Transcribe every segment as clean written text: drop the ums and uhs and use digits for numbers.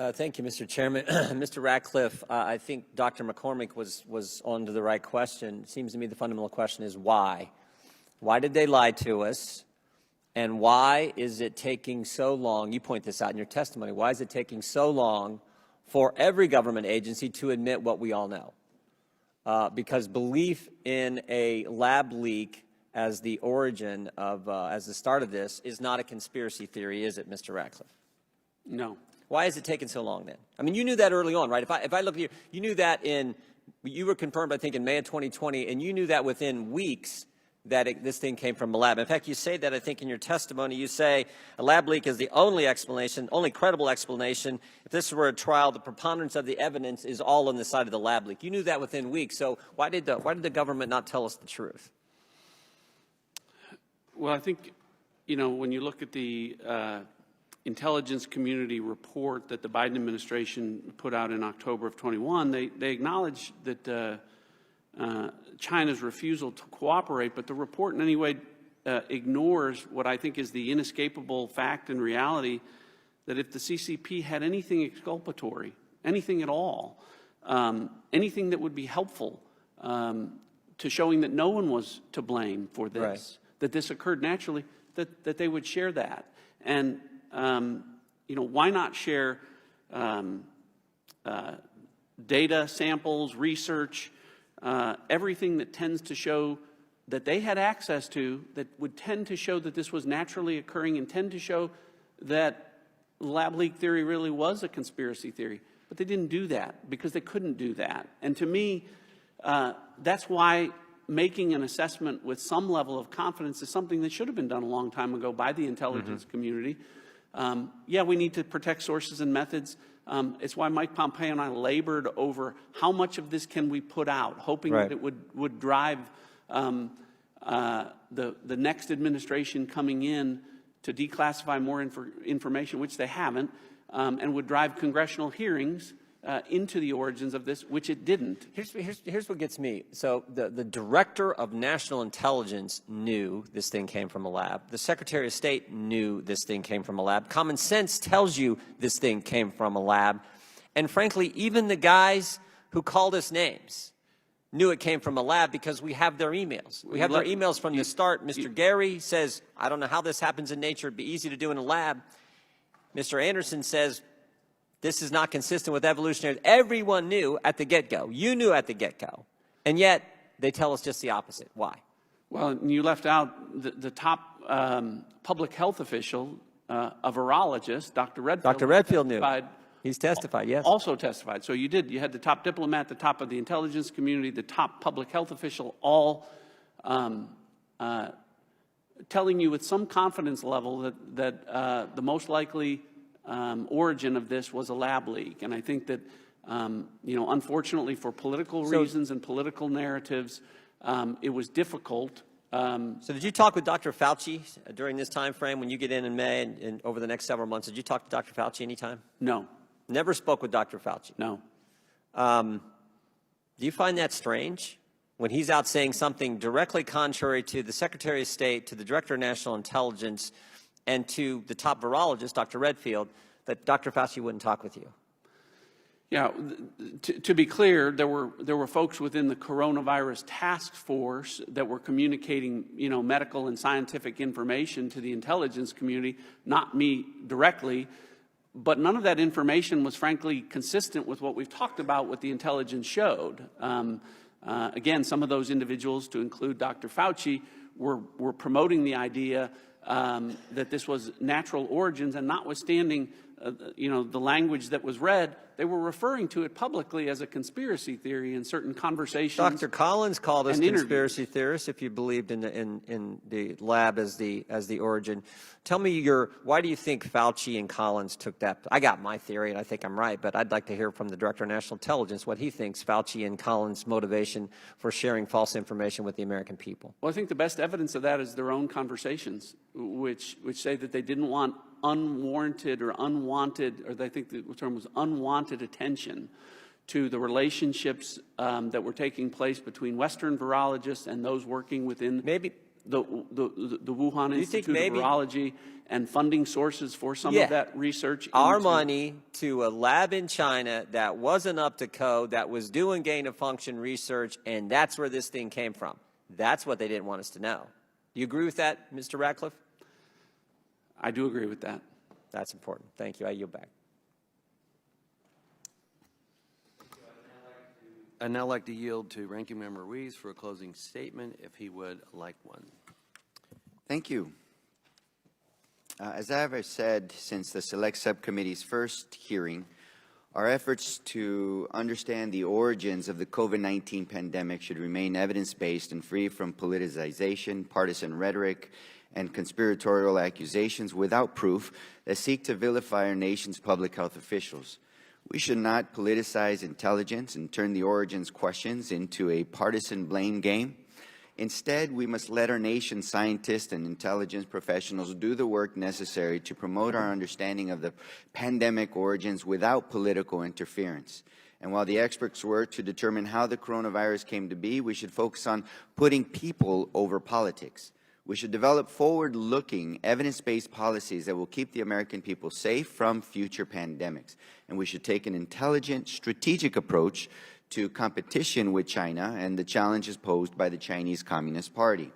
Thank you, Mr. Chairman. Mr. Ratcliffe, I think Dr. McCormick was on to the right question. It seems to me the fundamental question is why? Why did they lie to us? And why is it taking so long? You point this out in your testimony. Why is it taking so long for every government agency to admit what we all know? Because belief in a lab leak as the origin of, as the start of this, is not a conspiracy theory, is it, Mr. Ratcliffe? No. Why is it taking so long then? I mean, you knew that early on, right? If I look at you knew that you were confirmed, I think, in May of 2020, and you knew that within weeks that this thing came from a lab. In fact, you say that, I think, in your testimony. You say a lab leak is the only explanation, only credible explanation. If this were a trial, the preponderance of the evidence is all on the side of the lab leak. You knew that within weeks. So why did the government not tell us the truth? Well, I think, you know, when you look at the intelligence community report that the Biden administration put out in October of 21, they acknowledge that China's refusal to cooperate, but the report in any way ignores what I think is the inescapable fact and reality that if the CCP had anything exculpatory, anything at all, anything that would be helpful to showing that no one was to blame for this, right, that this occurred naturally, that they would share that. And you know, why not share data, samples, research, everything that tends to show that they had access to, that would tend to show that this was naturally occurring and tend to show that lab leak theory really was a conspiracy theory. But they didn't do that because they couldn't do that. And to me, that's why making an assessment with some level of confidence is something that should have been done a long time ago by the intelligence community. Yeah, we need to protect sources and methods. It's why Mike Pompeo and I labored over how much of this can we put out, hoping that it would drive the next administration coming in to declassify more information, which they haven't, and would drive congressional hearings into the origins of this, which it didn't. Here's what gets me. So the Director of National Intelligence knew this thing came from a lab. The Secretary of State knew this thing came from a lab. Common sense tells you this thing came from a lab. And frankly, even the guys who called us names knew it came from a lab because we have their emails. We have their emails from the start. Mr. Gary says, I don't know how this happens in nature. It'd be easy to do in a lab. Mr. Anderson says, this is not consistent with evolutionary. Everyone knew at the get-go. You knew at the get-go. And yet, they tell us just the opposite. Why? Well, you left out the top public health official, a virologist, Dr. Redfield. Dr. Redfield knew. He's testified, yes. Also testified. So you did. You had the top diplomat, the top of the intelligence community, the top public health official, all telling you with some confidence level that the most likely origin of this was a lab leak. And I think that, you know, unfortunately for political reasons and political narratives, it was difficult. So did you talk with Dr. Fauci during this time frame when you get in May and over the next several months? Did you talk to Dr. Fauci anytime? No. Never spoke with Dr. Fauci? No. Do you find that strange when he's out saying something directly contrary to the Secretary of State, to the Director of National Intelligence, and to the top virologist, Dr. Redfield, that Dr. Fauci wouldn't talk with you? Yeah, to be clear, there were folks within the coronavirus task force that were communicating, you know, medical and scientific information to the intelligence community, not me directly, but none of that information was frankly consistent with what we've talked about, what the intelligence showed. Again, some of those individuals, to include Dr. Fauci, were promoting the idea that this was natural origins, and notwithstanding you know, the language that was read, they were referring to it publicly as a conspiracy theory in certain conversations. Dr. Collins called us conspiracy theorists if you believed in the lab as the origin. Tell me why do you think Fauci and Collins took that? I got my theory and I think I'm right, but I'd like to hear from the Director of National Intelligence what he thinks Fauci and Collins' motivation for sharing false information with the American people. Well, I think the best evidence of that is their own conversations, which say that they didn't want unwarranted or unwanted, or I think the term was unwanted attention to the relationships that were taking place between Western virologists and those working within the Wuhan you think Institute maybe- of Virology and funding sources for some Yeah. of that research? Our into- money to a lab in China that wasn't up to code, that was doing gain-of-function research, and that's where this thing came from. That's what they didn't want us to know. Do you agree with that, Mr. Ratcliffe? I do agree with that. That's important. Thank you. I yield back. I'd now like to yield to Ranking Member Wies for a closing statement, if he would like one. Thank you. As I have said since the Select Subcommittee's first hearing, our efforts to understand the origins of the COVID-19 pandemic should remain evidence-based and free from politicization, partisan rhetoric, and conspiratorial accusations without proof that seek to vilify our nation's public health officials. We should not politicize intelligence and turn the origins questions into a partisan blame game. Instead, we must let our nation's scientists and intelligence professionals do the work necessary to promote our understanding of the pandemic origins without political interference. And while the experts work to determine how the coronavirus came to be, we should focus on putting people over politics. We should develop forward-looking, evidence-based policies that will keep the American people safe from future pandemics. And we should take an intelligent, strategic approach to competition with China and the challenges posed by the Chinese Communist Party.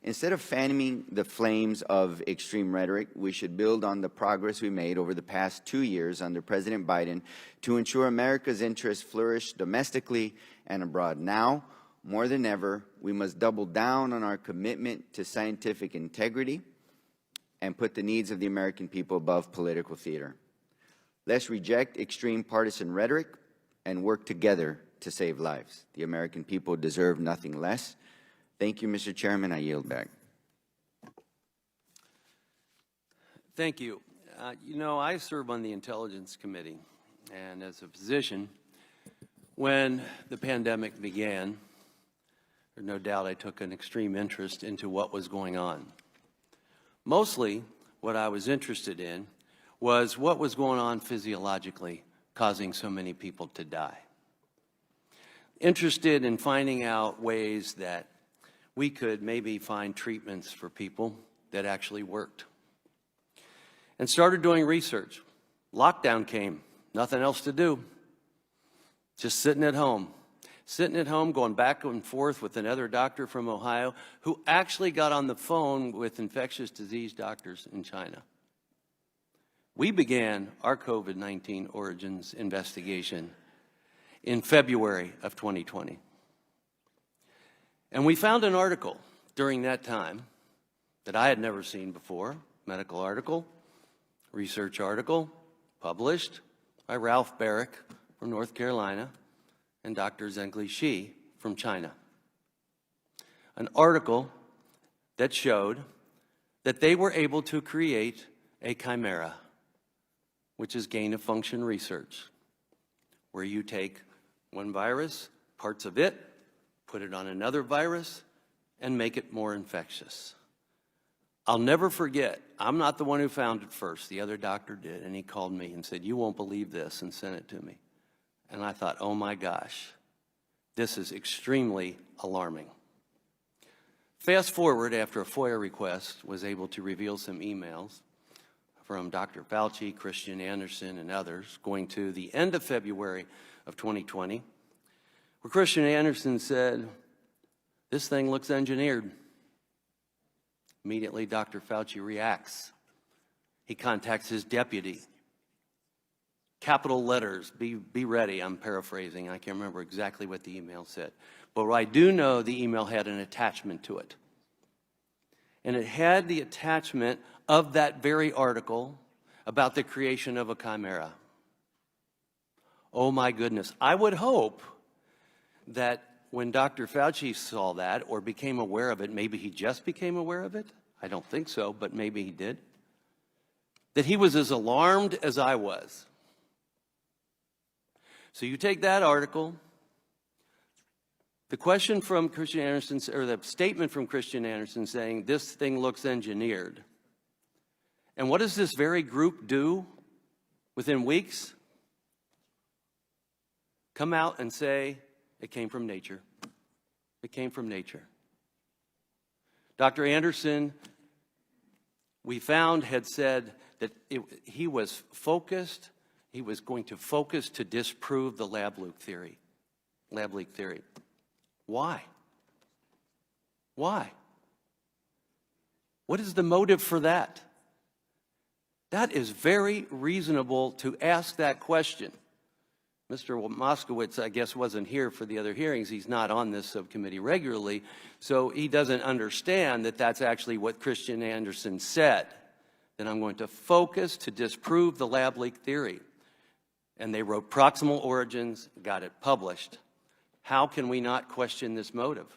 Instead of fanning the flames of extreme rhetoric, we should build on the progress we made over the past 2 years under President Biden to ensure America's interests flourish domestically and abroad. Now, more than ever, we must double down on our commitment to scientific integrity and put the needs of the American people above political theater. Let's reject extreme partisan rhetoric and work together to save lives. The American people deserve nothing less. Thank you, Mr. Chairman. I yield back. Thank you. You know, I serve on the Intelligence Committee, and as a physician, when the pandemic began, there's no doubt I took an extreme interest into what was going on. Mostly, what I was interested in was what was going on physiologically, causing so many people to die. Interested in finding out ways that we could maybe find treatments for people that actually worked. And started doing research. Lockdown came, nothing else to do. Just sitting at home. Sitting at home, going back and forth with another doctor from Ohio who actually got on the phone with infectious disease doctors in China. We began our COVID-19 origins investigation in February of 2020. And we found an article during that time that I had never seen before, medical article, research article, published by Ralph Barrick from North Carolina and Dr. Zhengli Shi from China. An article that showed that they were able to create a chimera, which is gain-of-function research, where you take one virus, parts of it, put it on another virus, and make it more infectious. I'll never forget, I'm not the one who found it first. The other doctor did, and he called me and said, "You won't believe this," and sent it to me. And I thought, oh my gosh, this is extremely alarming. Fast forward, after a FOIA request was able to reveal some emails from Dr. Fauci, Christian Anderson, and others, going to the end of February of 2020, where Christian Anderson said, "This thing looks engineered." Immediately, Dr. Fauci reacts. He contacts his deputy. Capital letters, be ready, I'm paraphrasing. I can't remember exactly what the email said. But I do know the email had an attachment to it. And it had the attachment of that very article about the creation of a chimera. Oh my goodness. I would hope that when Dr. Fauci saw that or became aware of it, maybe he just became aware of it, I don't think so, but maybe he did, that he was as alarmed as I was. So you take that article, the question from Christian Anderson, or the statement from Christian Anderson saying this thing looks engineered. And what does this very group do within weeks? Come out and say it came from nature. It came from nature. Dr. Anderson, we found, had said that he was focused, he was going to focus to disprove the lab leak theory. Why? Why? What is the motive for that? That is very reasonable to ask that question. Mr. Moskowitz, I guess, wasn't here for the other hearings. He's not on this subcommittee regularly, so he doesn't understand that that's actually what Christian Anderson said, that I'm going to focus to disprove the lab leak theory. And they wrote Proximal Origins, got it published. How can we not question this motive?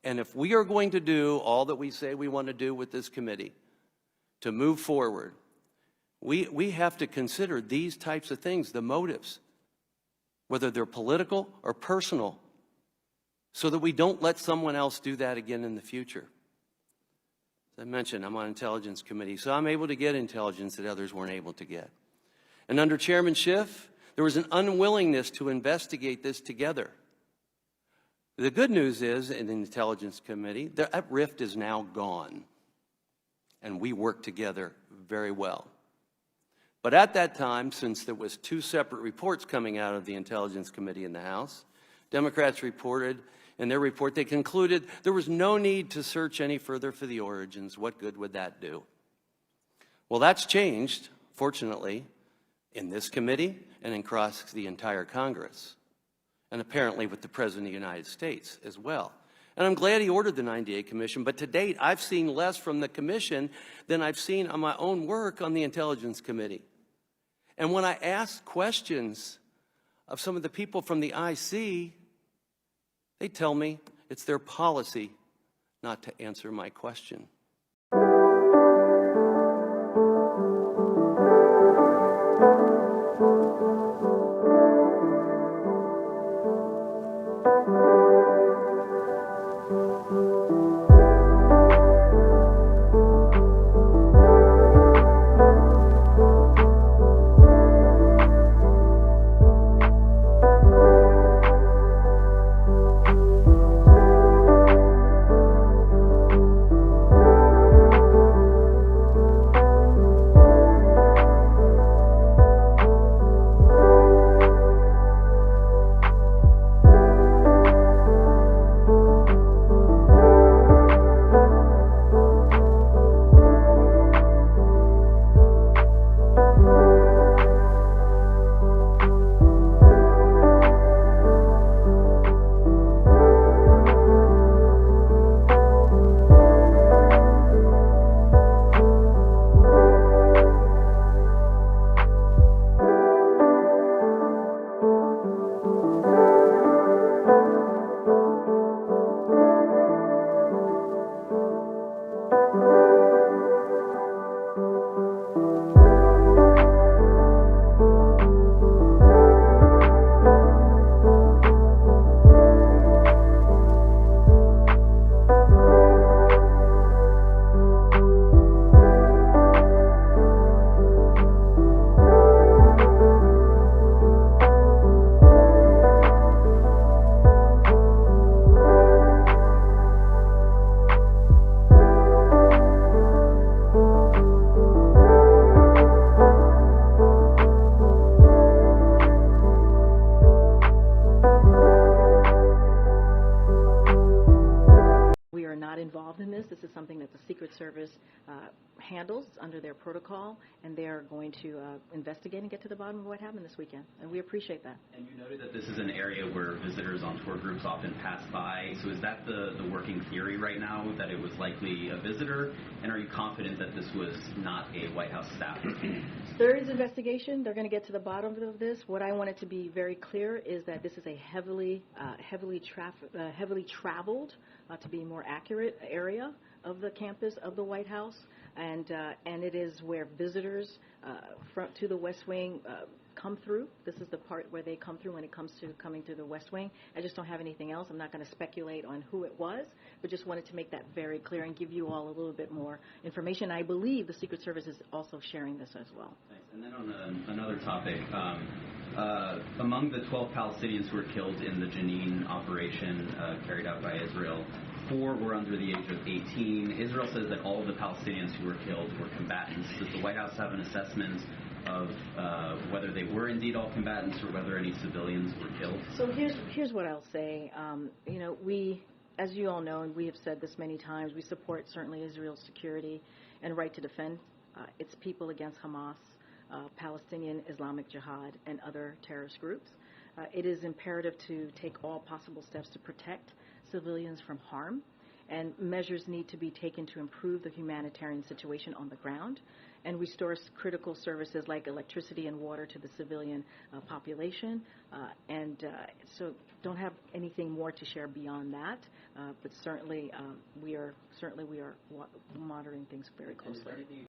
And if we are going to do all that we say we want to do with this committee to move forward, we have to consider these types of things, the motives, whether they're political or personal, so that we don't let someone else do that again in the future. As I mentioned, I'm on Intelligence Committee, so I'm able to get intelligence that others weren't able to get. And under Chairman Schiff, there was an unwillingness to investigate this together. The good news is, in the Intelligence Committee, that rift is now gone, and we work together very well. But at that time, since there was two separate reports coming out of the Intelligence Committee in the House, Democrats reported, in their report, they concluded there was no need to search any further for the origins. What good would that do? Well, that's changed, fortunately, in this committee and across the entire Congress, and apparently with the President of the United States as well. And I'm glad he ordered the 98 Commission, but to date, I've seen less from the Commission than I've seen on my own work on the Intelligence Committee. And when I ask questions of some of the people from the IC, they tell me it's their policy not to answer my question. This is something that the Secret Service handles under their protocol, and they are going to investigate and get to the bottom of what happened this weekend, and we appreciate that. And you noted that this is an area where visitors on tour groups often pass by, so is that the working theory right now, that it was likely a visitor, and are you confident that this was not a White House staff? There is investigation. They're going to get to the bottom of this. What I wanted to be very clear is that this is a heavily traveled, to be more accurate, area of the campus of the White House, and it is where visitors to the West Wing come through. This is the part where they come through when it comes to coming to the West Wing. I just don't have anything else. I'm not going to speculate on who it was, but just wanted to make that very clear and give you all a little bit more information. I believe the Secret Service is also sharing this as well. Thanks. And then on another topic, among the 12 Palestinians who were killed in the Jenin operation carried out by Israel, before or under the age of 18. Israel says that all of the Palestinians who were killed were combatants. Does the White House have an assessment of whether they were indeed all combatants or whether any civilians were killed? So here's what I'll say. You know, we, as you all know, and we have said this many times, we support certainly Israel's security and right to defend its people against Hamas, Palestinian Islamic Jihad, and other terrorist groups. It is imperative to take all possible steps to protect civilians from harm, and measures need to be taken to improve the humanitarian situation on the ground and restore critical services like electricity and water to the civilian population. So don't have anything more to share beyond that, but certainly we are monitoring things very closely.